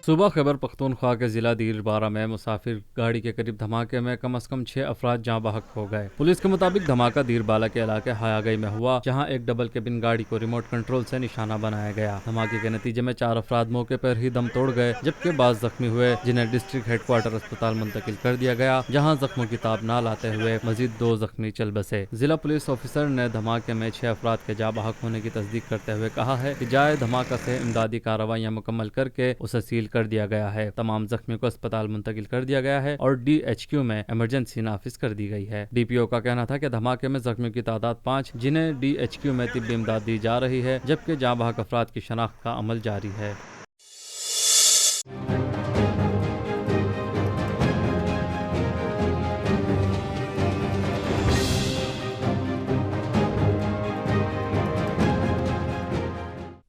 صوبہ خیبر پختونخوا کے ضلع دیر بارہ میں مسافر گاڑی کے قریب دھماکے میں کم از کم 6 افراد جاں بحق ہو گئے۔ پولیس کے مطابق دھماکہ دیر بالا کے علاقے حیا گئی میں ہوا، جہاں ایک ڈبل کیبن گاڑی کو ریموٹ کنٹرول سے نشانہ بنایا گیا۔ دھماکے کے نتیجے میں 4 افراد موقع پر ہی دم توڑ گئے، جبکہ بعض زخمی ہوئے، جنہیں ڈسٹرکٹ ہیڈ کوارٹر اسپتال منتقل کر دیا گیا، جہاں زخموں کی تاب نہ لاتے ہوئے مزید 2 زخمی چل بسے۔ ضلع پولیس آفیسر نے دھماکے میں 6 افراد کے جاں بحق ہونے کی تصدیق کرتے ہوئے کہا ہے کہ جائے دھماکہ سے امدادی کارروائیاں مکمل کر کے اسے سیل کر دیا گیا ہے۔ تمام زخمیوں کو اسپتال منتقل کر دیا گیا ہے اور DHQ میں ایمرجنسی نافذ کر دی گئی ہے۔ DPO کا کہنا تھا کہ دھماکے میں زخمیوں کی تعداد 5، جنہیں DHQ میں طبی امداد دی جا رہی ہے، جبکہ جاں بحق افراد کی شناخت کا عمل جاری ہے۔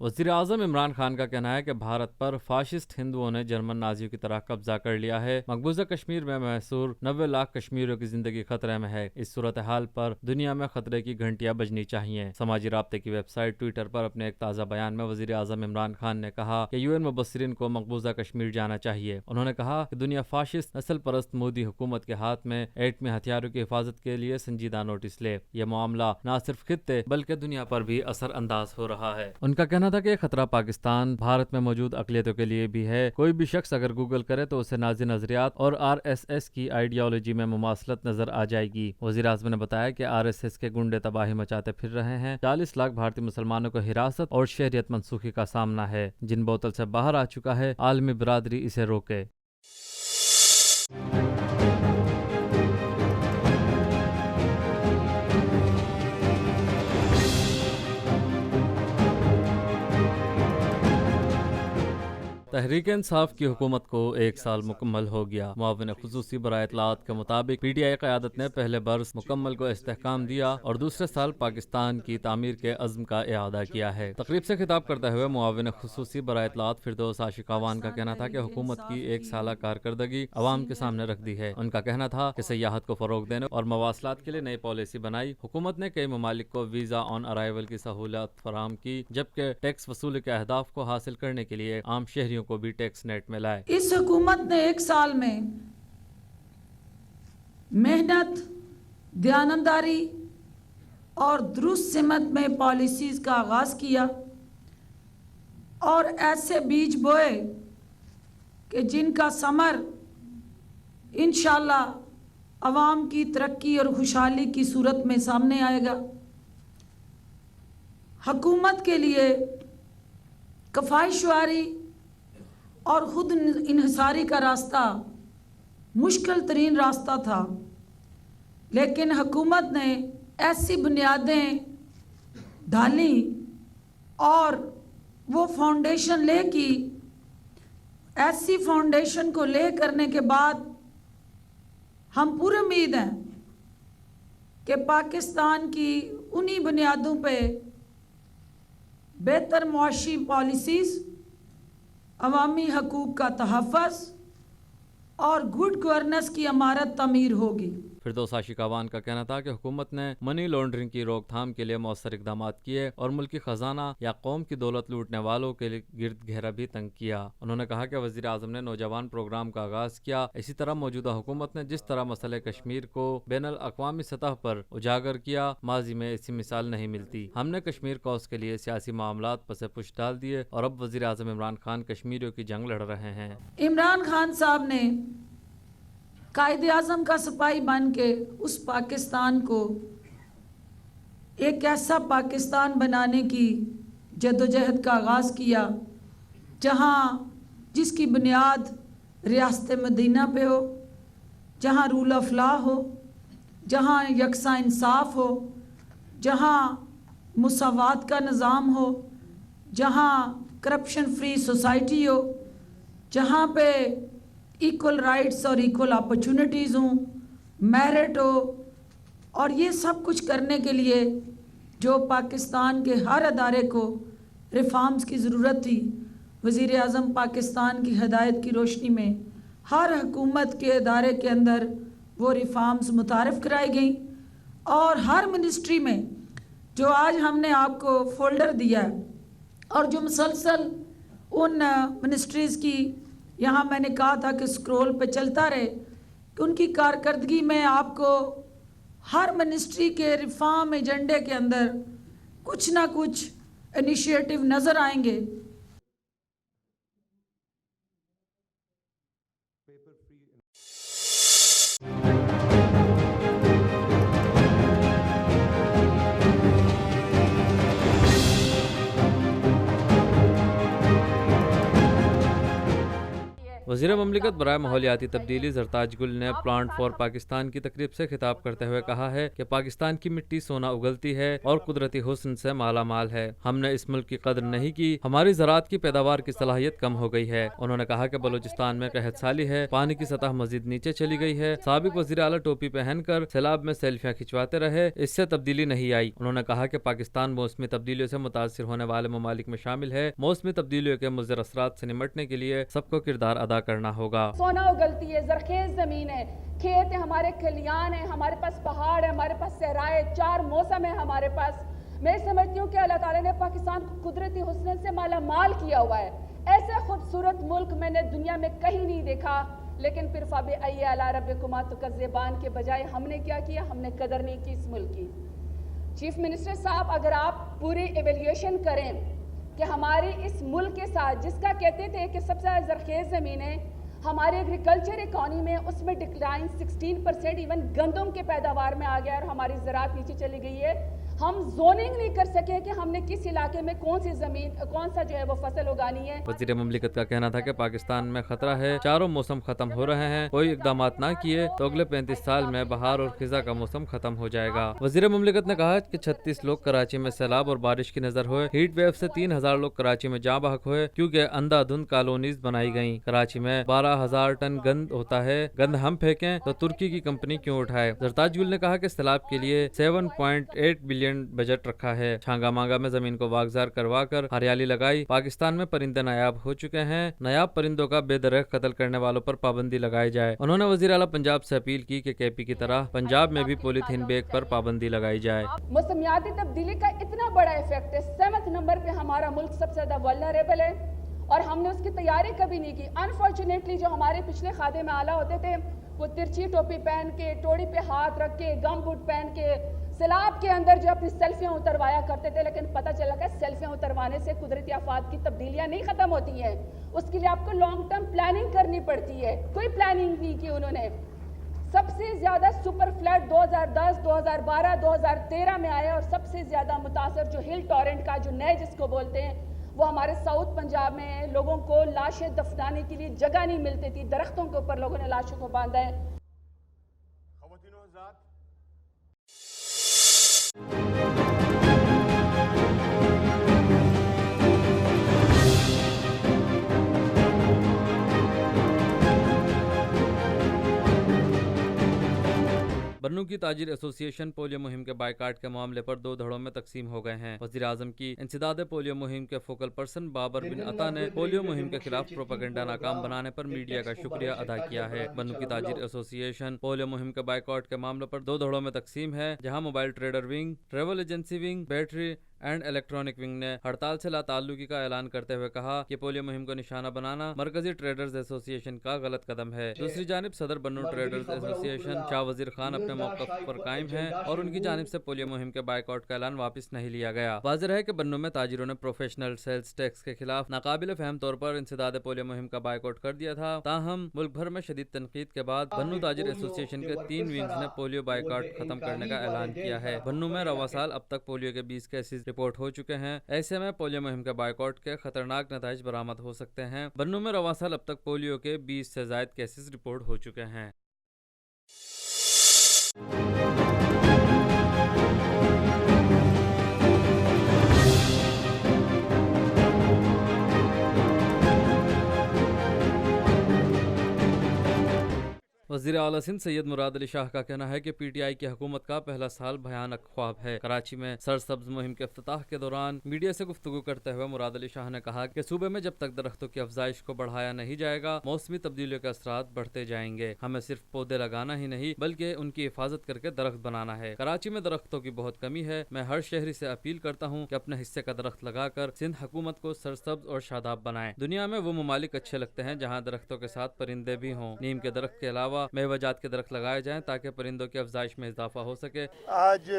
وزیر اعظم عمران خان کا کہنا ہے کہ بھارت پر فاشسٹ ہندوؤں نے جرمن نازیوں کی طرح قبضہ کر لیا ہے۔ مقبوضہ کشمیر میں محصور 90 لاکھ کشمیریوں کی زندگی خطرے میں ہے۔ اس صورتحال پر دنیا میں خطرے کی گھنٹیاں بجنی چاہیے۔ سماجی رابطے کی ویب سائٹ ٹویٹر پر اپنے ایک تازہ بیان میں وزیر اعظم عمران خان نے کہا کہ UN مبصرین کو مقبوضہ کشمیر جانا چاہیے۔ انہوں نے کہا کہ دنیا فاشسٹ نسل پرست مودی حکومت کے ہاتھ میں ایٹمی ہتھیاروں کی حفاظت کے لیے سنجیدہ نوٹس لے۔ یہ معاملہ نہ صرف خطے بلکہ دنیا پر بھی اثر انداز ہو رہا ہے۔ ان کا کہنا تھا کہ خطرہ پاکستان بھارت میں موجود اقلیتوں کے لیے بھی ہے۔ کوئی بھی شخص اگر گوگل کرے تو اسے نازی نظریات اور RSS کی آئیڈیالوجی میں مماثلت نظر آ جائے گی۔ وزیر اعظم نے بتایا کہ RSS کے گنڈے تباہی مچاتے پھر رہے ہیں۔ 40 لاکھ بھارتی مسلمانوں کو حراست اور شہریت منسوخی کا سامنا ہے۔ جن بوتل سے باہر آ چکا ہے، عالمی برادری اسے روکے۔ تحریک انصاف کی حکومت کو 1 سال مکمل ہو گیا۔ معاون خصوصی برائے اطلاعات کے مطابق PTI قیادت نے پہلے برس مکمل کو استحکام دیا اور دوسرے سال پاکستان کی تعمیر کے عزم کا اعادہ کیا ہے۔ تقریب سے خطاب کرتے ہوئے معاون خصوصی برائے اطلاعات فردوس عاشق اعوان کا کہنا تھا کہ حکومت کی 1 سالہ کارکردگی عوام کے سامنے رکھ دی ہے۔ ان کا کہنا تھا کہ سیاحت کو فروغ دینے اور مواصلات کے لیے نئی پالیسی بنائی۔ حکومت نے کئی ممالک کو ویزا آن ارائیول کی سہولت فراہم کی، جبکہ ٹیکس وصولی کے اہداف کو حاصل کرنے کے لیے عام شہریوں کو بھی ٹیکس نیٹ میں لائے۔ اس حکومت نے 1 سال میں محنت، دیانتداری اور درست سمت میں پالیسیز کا آغاز کیا اور ایسے بیج بوئے کہ جن کا ثمر انشاءاللہ عوام کی ترقی اور خوشحالی کی صورت میں سامنے آئے گا۔ حکومت کے لیے کفائش واری اور خود انحصاری کا راستہ مشکل ترین راستہ تھا، لیکن حکومت نے ایسی بنیادیں ڈالیں اور وہ فاؤنڈیشن لے کی۔ ایسی فاؤنڈیشن کو لے کرنے کے بعد ہم پورے امید ہیں کہ پاکستان کی انہی بنیادوں پہ بہتر معاشی پالیسیز، عوامی حقوق کا تحفظ اور گڈ گورننس کی عمارت تعمیر ہوگی۔ فردوس عاشق اعوان کا کہنا تھا کہ حکومت نے منی لانڈرنگ کی روک تھام کے لیے مؤثر اقدامات کیے اور ملکی خزانہ یا قوم کی دولت لوٹنے والوں کے گرد گھیرا بھی تنگ کیا۔ انہوں نے کہا کہ وزیر اعظم نے نوجوان پروگرام کا آغاز کیا۔ اسی طرح موجودہ حکومت نے جس طرح مسئلہ کشمیر کو بین الاقوامی سطح پر اجاگر کیا، ماضی میں ایسی مثال نہیں ملتی۔ ہم نے کشمیر کوس کے لیے سیاسی معاملات پس پش ڈال دیے اور اب وزیر اعظم عمران خان کشمیریوں کی جنگ لڑ رہے ہیں۔ عمران خان صاحب نے قائد اعظم کا سپاہی بن کے اس پاکستان کو ایک ایسا پاکستان بنانے کی جدوجہد کا آغاز کیا جہاں جس کی بنیاد ریاست مدینہ پہ ہو، جہاں رول آف لا ہو، جہاں یکساں انصاف ہو، جہاں مساوات کا نظام ہو، جہاں کرپشن فری سوسائٹی ہو، جہاں پہ ایکول رائٹس اور ایکول اپرچونٹیز ہوں، میرٹ ہو، اور یہ سب کچھ کرنے کے لیے جو پاکستان کے ہر ادارے کو ریفارمز کی ضرورت تھی، وزیر اعظم پاکستان کی ہدایت کی روشنی میں ہر حکومت کے ادارے کے اندر وہ ریفارمز متعارف کرائی گئیں، اور ہر منسٹری میں جو آج ہم نے آپ کو فولڈر دیا ہے اور جو مسلسل ان منسٹریز کی यहाँ मैंने कहा था कि स्क्रॉल पे चलता रहे कि उनकी कारकर्दगी में आपको हर मिनिस्ट्री के रिफॉर्म एजेंडे के अंदर कुछ ना कुछ इनिशिएटिव नज़र आएंगे। वज़ीर ममलिकत बराए माहौलियाती तब्दीली जरताज गुल ने प्लांट फॉर पाकिस्तान की तकरीब से खिताब करते हुए कहा है कि पाकिस्तान की मिट्टी सोना उगलती है और कुदरती हुस्न से माला माल है। हमने इस मुल्क की कदर नहीं की, हमारी ज़राअत की पैदावार की सलाहियत कम हो गई है। उन्होंने कहा कि बलूचिस्तान में कहत साली है, पानी की सतह मजीद नीचे चली गई है। साबिक वज़ीर आला टोपी पहनकर सैलाब में सेल्फियाँ खिंचवाते रहे, इससे तब्दीली नहीं आई। उन्होंने कहा कि पाकिस्तान मौसमी तब्दीलियों से मुतासिर होने वाले ममालिक में शामिल है। मौसमी तब्दीलियों के मुज़र असरात से निमटने के लिए सबको किरदार अदा करना होगा। सोना उगलती है, जरखेज जमीन है, खेत है, हमारे खलियान है, हमारे पास पहाड़ है, हमारे पास सहराए, 4 मौसम है हमारे पास। मैं समझती हूँ कि अल्लाह ताला ने पाकिस्तान को कुदरती हुस्न से माला माल किया हुआ है। ऐसे खूबसूरत मुल्क मैंने दुनिया में कहीं नहीं देखा। लेकिन फिर फ़ाबे अय्या अला रब्बिकुमा तुकज़्ज़िबान के बजाय हमने क्या किया? हमने कदर नहीं की इस मुल्क की। चीफ मिनिस्टर साहब, अगर आप पूरी एवेल्यूएशन करें कि हमारे इस मुल्क के साथ, जिसका कहते थे कि सबसे ज़्यादा ज़रखेज़ ज़मीन है, हमारे एग्रीकल्चर इकॉनमी में उसमें डिक्लाइन 16%, इवन गंदम के पैदावार में आ गया और हमारी ज़राअत नीचे चली गई है। हम जोनिंग नहीं कर सके कि हमने किस इलाके में कौन सी जमीन, कौन सा जो है वो फसल उगानी है। वज़ीर ममलिकत का कहना था कि पाकिस्तान में खतरा है, चारों मौसम खत्म हो रहे हैं, कोई इकदाम ना किए तो अगले 35 साल में बहार और खिजा का मौसम खत्म हो जाएगा। वज़ीर ममलिकत ने कहा कि 36 लोग कराची में सैलाब और बारिश की नजर हुए। हीट वेव से 3000 लोग कराची में जाँ बहक हुए क्योंकि अंधाधुंध कॉलोनीज बनाई गयी। कराची में 12,000 टन गंद होता है, गंद हम फेंकें तो तुर्की की कंपनी क्यों उठाए। जरताज गुल ने कहा कि सैलाब के लिए 7.8 बिलियन बजट रखा है। छांगा मांगा में जमीन को वागजार करवा कर हरियाली लगाई। पाकिस्तान में परिंदे नायाब हो चुके हैं, नायाब परिंदों का बेदरख कत्ल करने वालों पर पाबंदी लगाई जाए। उन्होंने वज़ीर आला पंजाब से अपील की कि केपी की तरह पंजाब में भी पॉलीथीन बैग पर पाबंदी लगाई जाए। मौसमियाती तब्दीली का इतना बड़ा इफेक्ट है, 7वें नंबर पे हमारा मुल्क सबसे ज्यादा वल्नरेबल है और हमने उसकी तैयारी कभी नहीं की। अनफॉर्चुनेटली जो हमारे पिछले खादिम आला होते थे, वो तिरछी टोपी पहन के, टोड़ी पे हाथ रख के, गम बूट पहन के सैलाब के अंदर जो अपनी सेल्फियाँ उतरवाया करते थे। लेकिन पता चला कि सेल्फियाँ उतरवाने से कुदरती आफात की तब्दीलियाँ नहीं ख़त्म होती हैं। उसके लिए आपको लॉन्ग टर्म प्लानिंग करनी पड़ती है। कोई प्लानिंग नहीं की उन्होंने। सबसे ज़्यादा सुपर फ्लड 2010, 2012, 2013 में आया और सबसे ज़्यादा मुतासर जो हिल टॉरेंट का जो नए जिसको बोलते हैं, वो हमारे साउथ पंजाब में है। लोगों को लाशें दफनाने के लिए जगह नहीं मिलती थी, दरख्तों के ऊपर लोगों ने लाशों को बांधा है। बन्नू की ताजिर एसोसिएशन पोलियो मुहिम के बाइकाट के मामले पर 2 धड़ों में तकसीम हो गए हैं। वज़ीर आज़म की इंसदाद पोलियो मुहिम के फोकल पर्सन बाबर बिन अता ने पोलियो मुहिम के खिलाफ प्रोपेगेंडा नाकाम बनाने पर मीडिया का शुक्रिया अदा किया है। बन्नू की ताजिर एसोसिएशन पोलियो मुहिम के बाइकाट के मामले पर 2 धड़ों में तकसीम है, जहाँ mobile trader wing, travel agency wing, battery and electronic wing ने हड़ताल से लाताल्लुकी का ऐलान करते हुए कहा कि पोलियो मुहिम को निशाना बनाना मरकजी ट्रेडर्स एसोसिएशन का गलत कदम है। दूसरी जानिब सदर बन्नू ट्रेडर्स एसोसिएशन शाह वजीर खान अपने मौक़िफ़ पर कायम हैं और उनकी जानिब से पोलियो मुहिम के बाइकआउट का ऐलान वापस नहीं लिया गया। वाज़ेह है कि बन्नू में ताजिरों ने प्रोफेशनल सेल्स टैक्स के खिलाफ नाकाबिल फहम तौर पर इंसदाद पोलियो मुहिम का बाइकआउट कर दिया था। ताहम मुल्क भर में शदीद तनकीद के बाद बन्नू ताजिर एसोसिएशन के 3 विंग्स ने पोलियो बाइकआउट खत्म करने का ऐलान किया है। बन्नू में रवा साल अब तक पोलियो के 20 केसेस रिपोर्ट हो चुके हैं। ऐसे में पोलियो मुहिम के बाइकआउट के खतरनाक नताइज बरामद हो सकते हैं। बन्नू में रवा साल अब तक पोलियो के 20 से ज़ायद केसेस रिपोर्ट हो चुके हैं। वज़ीर आला सिंध सैयद मुराद अली शाह का कहना है कि PTI की हुकूमत का पहला साल भयानक ख्वाब है। कराची में सरसब्ज मुहिम के इफ्तिताह के दौरान मीडिया से गुफ्तगू करते हुए मुराद अली शाह ने कहा कि सूबे में जब तक दरख्तों की अफजाइश को बढ़ाया नहीं जाएगा, मौसमी तब्दीलियों के असरात बढ़ते जाएंगे। हमें सिर्फ पौधे लगाना ही नहीं बल्कि उनकी हिफाजत करके दरख्त बनाना है। कराची में दरख्तों की बहुत कमी है। मैं हर शहरी से अपील करता हूँ कि अपने हिस्से का दरख्त लगाकर सिंध हुकूमत को सरसब्ज और शादाब बनाएं। दुनिया में वो ममालिक अच्छे लगते हैं जहाँ दरख्तों के साथ परिंदे भी हों। नीम के दरख्त के अलावा मेवाजात के दरख्त लगाए जाएं ताकि परिंदों की अफजाइश में इजाफा हो सके। आज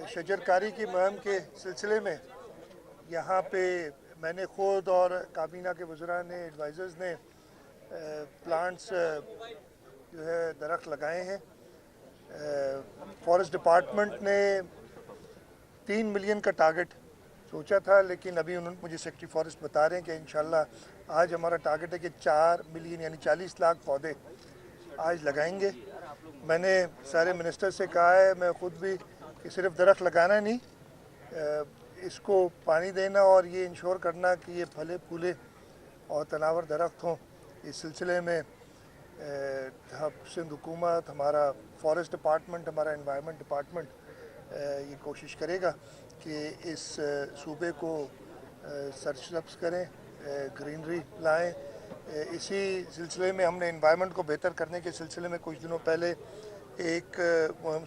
शजरकारी की मुहिम के सिलसिले में यहाँ पे मैंने खुद और काबीना के वज़रा ने, एडवाइज़र्स ने प्लांट्स जो है दरख्त लगाए हैं। फॉरेस्ट डिपार्टमेंट ने 3 मिलियन का टारगेट सोचा था, लेकिन अभी उन्होंने मुझे सेक्रेटरी फॉरेस्ट बता रहे हैं कि इंशाल्लाह आज हमारा टारगेट है कि 4 मिलियन यानी 40 लाख पौधे आज लगाएंगे। मैंने सारे मिनिस्टर से कहा है, मैं ख़ुद भी, कि सिर्फ दरख्त लगाना नहीं, इसको पानी देना और ये इंश्योर करना कि ये फले फूले और तनावर दरख्त हों। इस सिलसिले में सिंध हुकूमत, हमारा फॉरेस्ट डिपार्टमेंट, हमारा एनवायरनमेंट डिपार्टमेंट ये कोशिश करेगा कि इस सूबे को सरसब्ज करें, ग्रीनरी लाएं। इसी सिलसिले में हमने एनवायरनमेंट को बेहतर करने के सिलसिले में कुछ दिनों पहले एक मुहिम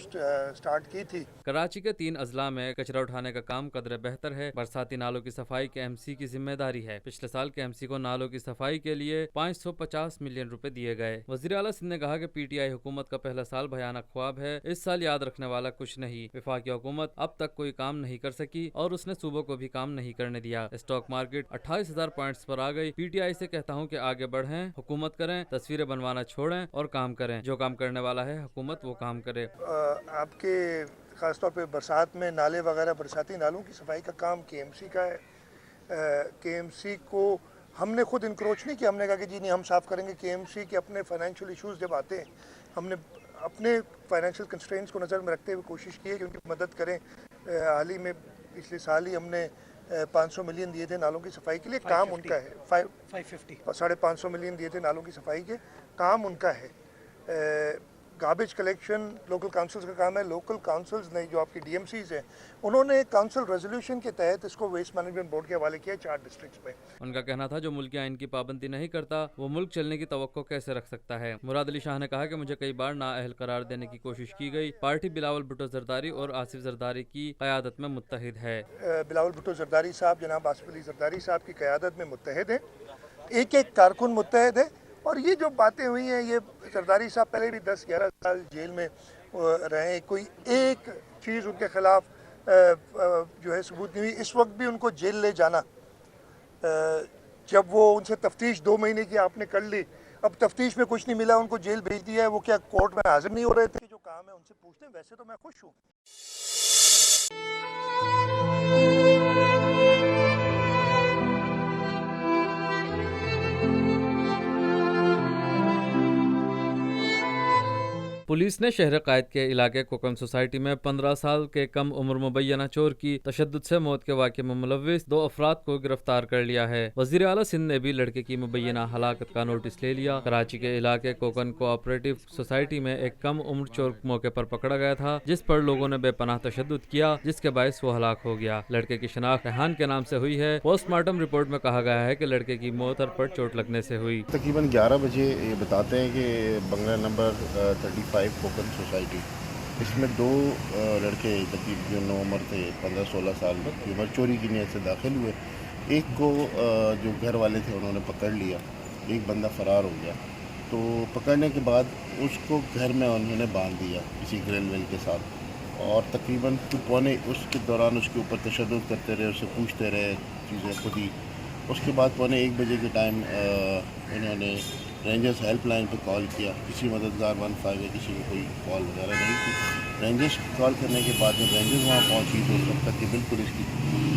स्टार्ट की थी। कराची के 3 अजला में कचरा उठाने का काम कदरे बेहतर है। बरसाती नालों की सफाई के MC की जिम्मेदारी है। पिछले साल के MC को नालों की सफाई के लिए 550 मिलियन रुपए दिए गए। वज़ीर आला सिंध ने कहा कि PTI हुकूमत का पहला साल भयानक ख्वाब है। इस साल याद रखने वाला कुछ नहीं। वफाकी हुकूमत अब तक कोई काम नहीं कर सकी और उसने सूबों को भी काम नहीं करने दिया। स्टॉक मार्केट 28,000 पॉइंट्स पर आ गई। PTI से कहता हूँ कि आगे बढ़ें, हुकूमत करें, तस्वीरें बनवाना छोड़ें और काम करें। जो काम करने वाला है हुकूमत वो काम करे। आपके ख़ासतौर पे बरसात में नाले वगैरह, बरसाती नालों की सफाई का काम KMC का है। KMC को हमने खुद इंक्रोच नहीं किया। हमने कहा कि जी नहीं, हम साफ़ करेंगे। KMC के अपने फाइनेंशियल इश्यूज़ जब आते हैं, हमने अपने फाइनेंशियल कंस्ट्रेंट्स को नज़र में रखते हुए कोशिश की है कि उनकी मदद करें। हाल ही में पिछले साल ही हमने 500 मिलियन दिए थे नालों की सफाई के लिए। काम उनका है 550 मिलियन दिए थे नालों की सफाई के। काम उनका है। गार्बेज कलेक्शन लोकल काउंसिल्स का काम है। लोकल काउंसिल्स ने, जो आपकी DMCs हैं, उन्होंने काउंसिल रेजोल्यूशन के तहत इसको वेस्ट मैनेजमेंट बोर्ड के हवाले किया 4 डिस्ट्रिक्ट्स में। उनका कहना था जो मुल्क आइन की पाबंदी नहीं करता वो मुल्क चलने की तवक्को कैसे रख सकता है। मुराद अली शाह ने कहा कि मुझे कई बार नाअहल करार देने की कोशिश की गई। पार्टी बिलावल भुट्टो जरदारी और आसिफ जरदारी की क़यादत में मुत्तहिद है। बिलावल भुट्टो जरदारी साहब, जनाब आसिफ अली जरदारी साहब की क़यादत में मुत्तहिद हैं। एक कारकुन मुत्तहिद है। और ये जो बातें हुई हैं, ये जरदारी साहब पहले भी 10-11 साल जेल में रहे। कोई एक चीज़ उनके ख़िलाफ़ जो है सबूत नहीं हुई। इस वक्त भी उनको जेल ले जाना, जब वो उनसे तफ्तीश 2 महीने की आपने कर ली, अब तफ्तीश में कुछ नहीं मिला, उनको जेल भेज दिया है। वो क्या कोर्ट में हाजिर नहीं हो रहे थे? जो काम है उनसे पूछते हैं। वैसे तो मैं खुश हूँ। पुलिस ने शहर कायद के इलाके कोकम सोसाइटी में 15 साल के कम उम्र मुबैना चोर की तशद्दुद से मौत के वाक़े में मुलव्विस 2 अफराद को गिरफ्तार कर लिया है। वज़ीर आला सिंध ने भी लड़के की मुबैना हलाकत का नोटिस ले लिया। कराची के इलाके कोकन कोऑपरेटिव सोसाइटी में एक कम उम्र चोर मौके पर पकड़ा गया था, जिस पर लोगों ने बेपनाह तशद्दुद किया, जिसके बायस वो हलाक हो गया। लड़के की शनाख्त रेहान के नाम से हुई है। पोस्टमार्टम रिपोर्ट में कहा गया है कि लड़के की मौत सर पर चोट लगने से हुई। तकरीबन 11 बजे ये बताते हैं कि बंगला नंबर 35 कोकन सोसाइटी, इसमें 2 लड़के तकरीबन जो 9 उम्र थे, 15-16 साल की उम्र, चोरी की नीयत से दाखिल हुए। एक को जो घर वाले थे उन्होंने पकड़ लिया, एक बंदा फ़रार हो गया। तो पकड़ने के बाद उसको घर में उन्होंने बांध दिया किसी ग्रिल वेल के साथ, और तकरीबन पौने उसके दौरान उसके ऊपर तशद्दुद करते रहे, उससे पूछते रहे चीज़ें खुद ही। उसके बाद पौने 1 बजे के टाइम उन्होंने रेंजर्स हेल्पलाइन पे कॉल किया। किसी मददगार 15 या किसी को कोई कॉल वगैरह नहीं थी। रेंजर्स कॉल करने के बाद जब रेंजर्स वहाँ पहुँची तो उस वक्त तक कि बिल्कुल इसकी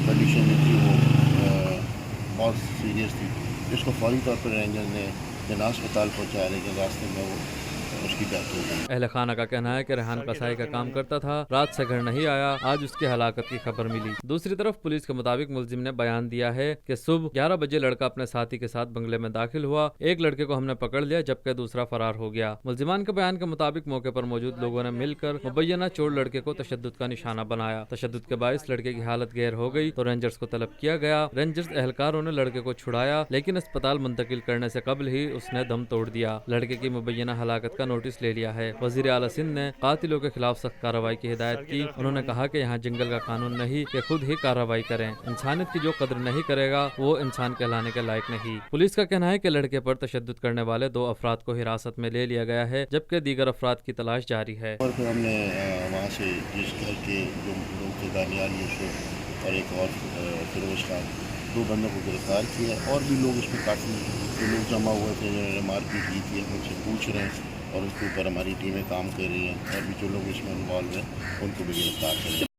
कंडीशन जो थी वो बहुत सीरियस थी, जिसको फौरी तौर पर रेंजर ने जना अस्पताल पहुँचाया, लेकिन रास्ते में वो اس کی ڈیتھ ہو گئی۔ اہل خانہ کا کہنا ہے کہ ریحان کسائی کا کام کرتا تھا، رات سے گھر نہیں آیا، آج اس کی ہلاکت کی خبر ملی۔ دوسری طرف پولیس کے مطابق ملزم نے بیان دیا ہے کہ صبح 11 بجے لڑکا اپنے ساتھی کے ساتھ بنگلے میں داخل ہوا، ایک لڑکے کو ہم نے پکڑ لیا جبکہ دوسرا فرار ہو گیا۔ ملزمان کے بیان کے مطابق موقع پر موجود لوگوں نے مل کر مبینہ چور لڑکے کو تشدد کا نشانہ بنایا۔ تشدد کے باعث لڑکے کی حالت گیر ہو گئی تو رینجرز کو طلب کیا گیا۔ رینجرز اہلکاروں نے لڑکے کو چھڑایا لیکن اسپتال منتقل کرنے سے قبل ہی اس نے دم توڑ دیا۔ لڑکے کی مبینہ ہلاکت کا نوٹس لے لیا ہے۔ وزیر اعلیٰ سندھ نے قاتلوں کے خلاف سخت کارروائی کی ہدایت کی۔ انہوں نے کہا کہ یہاں جنگل کا قانون نہیں کہ خود ہی کارروائی کریں، انسانیت کی جو قدر نہیں کرے گا وہ انسان کہلانے کے لائق نہیں۔ پولیس کا کہنا ہے کہ لڑکے پر تشدد کرنے والے 2 افراد کو حراست میں لے لیا گیا ہے جبکہ دیگر افراد کی تلاش جاری ہے۔ اور پھر ہم نے وہاں سے جس گھر کے جو لوگ تھے دانیال یوسف اور ایک اور فیروز خان، 2 بندوں کو گرفتار کیا، اور بھی لوگ اس میں کافی جو لوگ جمع ہوئے تھے جنہوں نے مار پیٹ کی تھی، ہم ان سے پوچھ رہے ہیں اور اس کے اوپر ہماری ٹیمیں کام کر رہی ہیں، اور بھی جو لوگ اس میں انوالو ہیں ان کو بھی گرفتار کریں۔